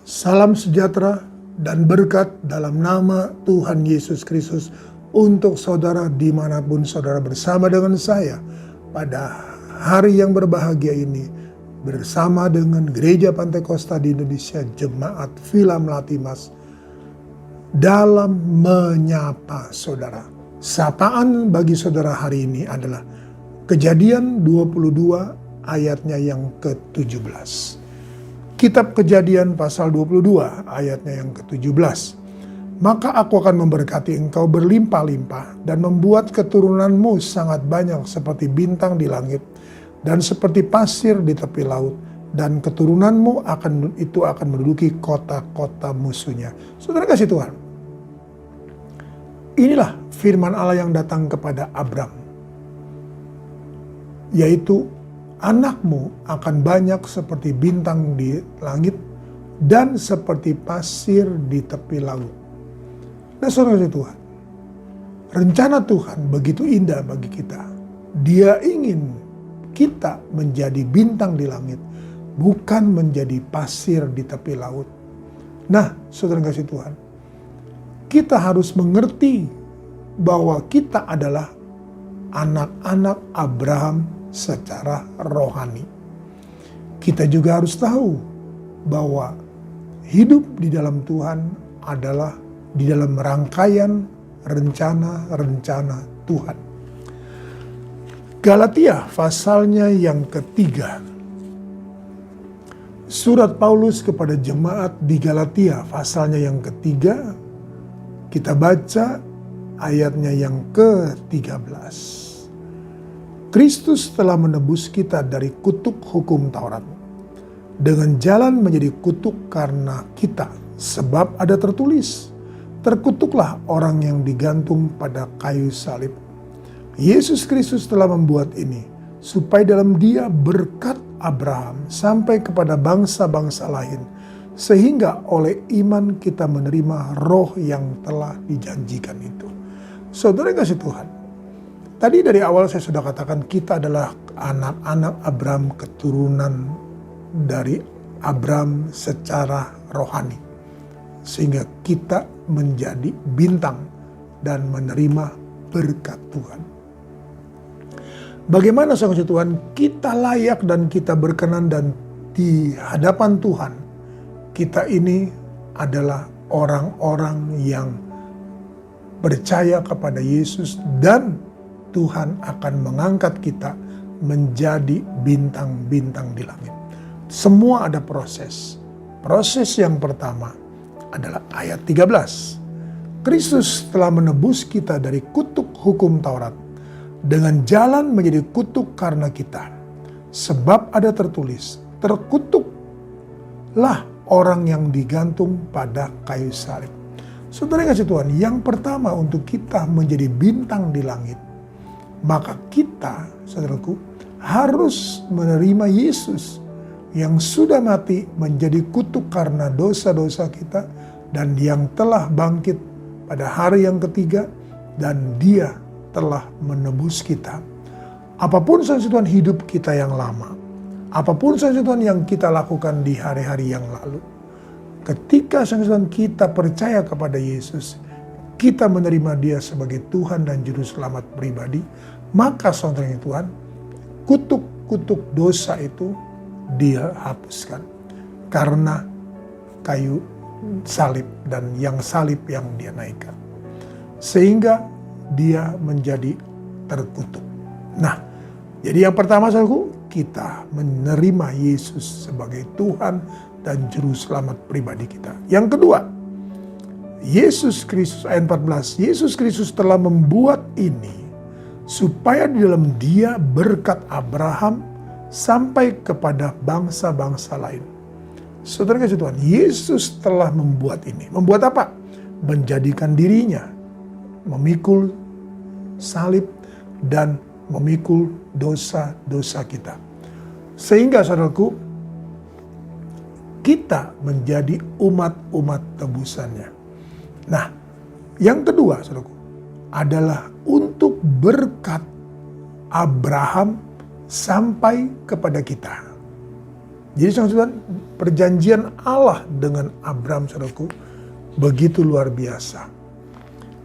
Salam sejahtera dan berkat dalam nama Tuhan Yesus Kristus untuk saudara dimanapun saudara bersama dengan saya pada hari yang berbahagia ini bersama dengan Gereja Pantai Kosta di Indonesia, Jemaat Villa Melati Mas, dalam menyapa saudara. Sapaan bagi saudara hari ini adalah Kejadian 22 ayatnya yang ke-17. Kitab Kejadian pasal 22 ayatnya yang ke-17. Maka aku akan memberkati engkau berlimpah-limpah dan membuat keturunanmu sangat banyak seperti bintang di langit dan seperti pasir di tepi laut, dan keturunanmu akan menduduki kota-kota musuhnya. Saudara kasih Tuhan, inilah firman Allah yang datang kepada Abram, yaitu anakmu akan banyak seperti bintang di langit dan seperti pasir di tepi laut. Nah saudara Tuhan, rencana Tuhan begitu indah bagi kita. Dia ingin kita menjadi bintang di langit, bukan menjadi pasir di tepi laut. Nah saudara kasih Tuhan, kita harus mengerti bahwa kita adalah anak-anak Abraham secara rohani. Kita juga harus tahu bahwa hidup di dalam Tuhan adalah di dalam rangkaian rencana-rencana Tuhan. Galatia pasalnya yang ketiga. Surat Paulus kepada jemaat di Galatia pasalnya yang ketiga. Kita baca ayatnya yang ke-13. Kristus telah menebus kita dari kutuk hukum Taurat dengan jalan menjadi kutuk karena kita, sebab ada tertulis, terkutuklah orang yang digantung pada kayu salib. Yesus Kristus telah membuat ini supaya dalam Dia berkat Abraham sampai kepada bangsa-bangsa lain, sehingga oleh iman kita menerima roh yang telah dijanjikan itu. Saudara yang kasih Tuhan, tadi dari awal saya sudah katakan kita adalah anak-anak Abraham, keturunan dari Abraham secara rohani. Sehingga kita menjadi bintang dan menerima berkat Tuhan. Bagaimana saudara Tuhan kita layak dan kita berkenan dan di hadapan Tuhan. Kita ini adalah orang-orang yang percaya kepada Yesus dan Tuhan akan mengangkat kita menjadi bintang-bintang di langit. Semua ada proses. Proses yang pertama adalah ayat 13. Kristus telah menebus kita dari kutuk hukum Taurat dengan jalan menjadi kutuk karena kita. Sebab ada tertulis, terkutuklah orang yang digantung pada kayu salib. Saudara kasih Tuhan, yang pertama untuk kita menjadi bintang di langit, maka kita, saudaraku, harus menerima Yesus yang sudah mati menjadi kutuk karena dosa-dosa kita dan yang telah bangkit pada hari yang ketiga dan Dia telah menebus kita. Apapun saudara Tuhan hidup kita yang lama, apapun saudara Tuhan yang kita lakukan di hari-hari yang lalu, ketika saudara Tuhan kita percaya kepada Yesus, kita menerima Dia sebagai Tuhan dan Juru Selamat pribadi, maka saudara Tuhan, kutuk-kutuk dosa itu Dia hapuskan. Karena kayu salib dan yang salib yang Dia naikkan. Sehingga Dia menjadi terkutuk. Nah, jadi yang pertama saudaraku, kita menerima Yesus sebagai Tuhan dan Juru Selamat pribadi kita. Yang kedua, Yesus Kristus, ayat 14, Yesus Kristus telah membuat ini supaya di dalam Dia berkat Abraham sampai kepada bangsa-bangsa lain. Saudara kasih Tuhan, Yesus telah membuat ini. Membuat apa? Menjadikan dirinya memikul salib dan memikul dosa-dosa kita. Sehingga saudaraku, kita menjadi umat-umat tebusannya. Nah, yang kedua saudaraku adalah untuk berkat Abraham sampai kepada kita. Jadi saudara perjanjian Allah dengan Abraham, saudaraku, begitu luar biasa.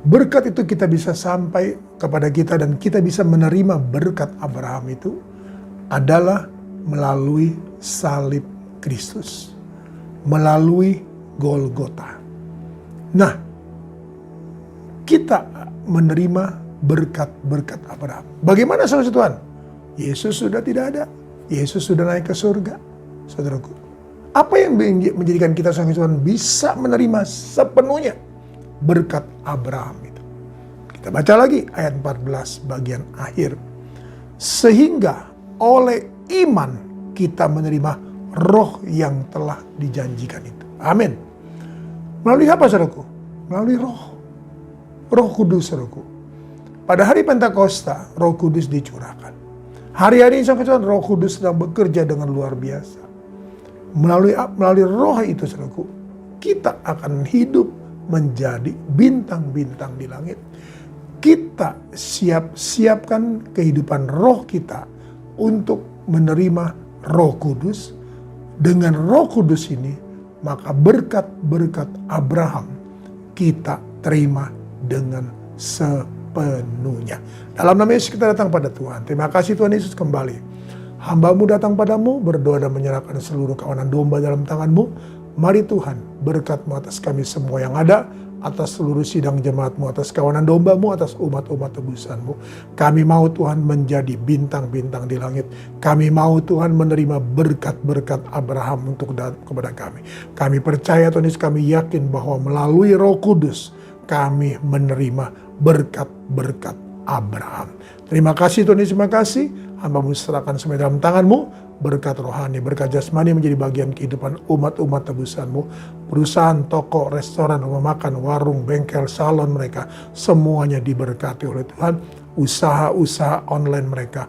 Berkat itu kita bisa sampai kepada kita dan kita bisa menerima berkat Abraham itu adalah melalui salib Kristus, melalui Golgota. Nah, kita menerima berkat-berkat Abraham. Bagaimana saudara Tuhan? Yesus sudah tidak ada. Yesus sudah naik ke surga, saudaraku. Apa yang menjadikan kita saudara Tuhan bisa menerima sepenuhnya berkat Abraham itu? Kita baca lagi ayat 14 bagian akhir. Sehingga oleh iman kita menerima roh yang telah dijanjikan itu. Amin. Melalui apa, saudaraku? Melalui roh. Roh Kudus, saudaraku. Pada hari Pentakosta, Roh Kudus dicurahkan. Hari-hari ini, saudara, Roh Kudus sedang bekerja dengan luar biasa. Melalui roh itu, saudaraku, kita akan hidup menjadi bintang-bintang di langit. Kita siapkan kehidupan roh kita untuk menerima Roh Kudus. Dengan Roh Kudus ini, maka berkat-berkat Abraham kita terima dengan sepenuhnya. Dalam nama Yesus kita datang pada Tuhan. Terima kasih Tuhan Yesus kembali. Hamba-Mu datang padamu, berdoa dan menyerahkan seluruh kawanan domba dalam tangan-Mu. Mari Tuhan, berkat-Mu atas kami semua yang ada, atas seluruh sidang jemaat-Mu, atas kawanan domba-Mu, atas umat-umat tebusan-Mu. Kami mau Tuhan menjadi bintang-bintang di langit. Kami mau Tuhan menerima berkat-berkat Abraham untuk kepada kami. Kami percaya Tuhan Yesus, kami yakin bahwa melalui Roh Kudus kami menerima berkat-berkat Abraham. Terima kasih Tuhan Yesus, terima kasih. Hamba-Mu serahkan semua dalam tangan-Mu. Berkat rohani, berkat jasmani menjadi bagian kehidupan umat-umat tebusan-Mu. Perusahaan, toko, restoran, rumah makan, warung, bengkel, salon mereka, semuanya diberkati oleh Tuhan. Usaha-usaha online mereka,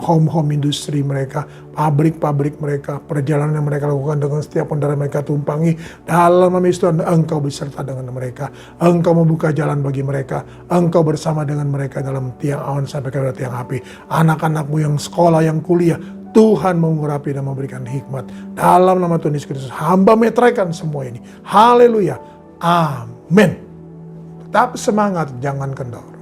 home industri mereka, pabrik-pabrik mereka, perjalanan yang mereka lakukan dengan setiap kendaraan mereka tumpangi. Dalam nama Yesus Tuhan, Engkau beserta dengan mereka. Engkau membuka jalan bagi mereka. Engkau bersama dengan mereka dalam tiang awan sampai ke tiang api. Anak-anak-Mu yang sekolah, yang kuliah, Tuhan mengurapi dan memberikan hikmat. Dalam nama Tuhan Yesus Kristus, hamba meteraikan semua ini. Haleluya. Amin. Tetap semangat, jangan kendor.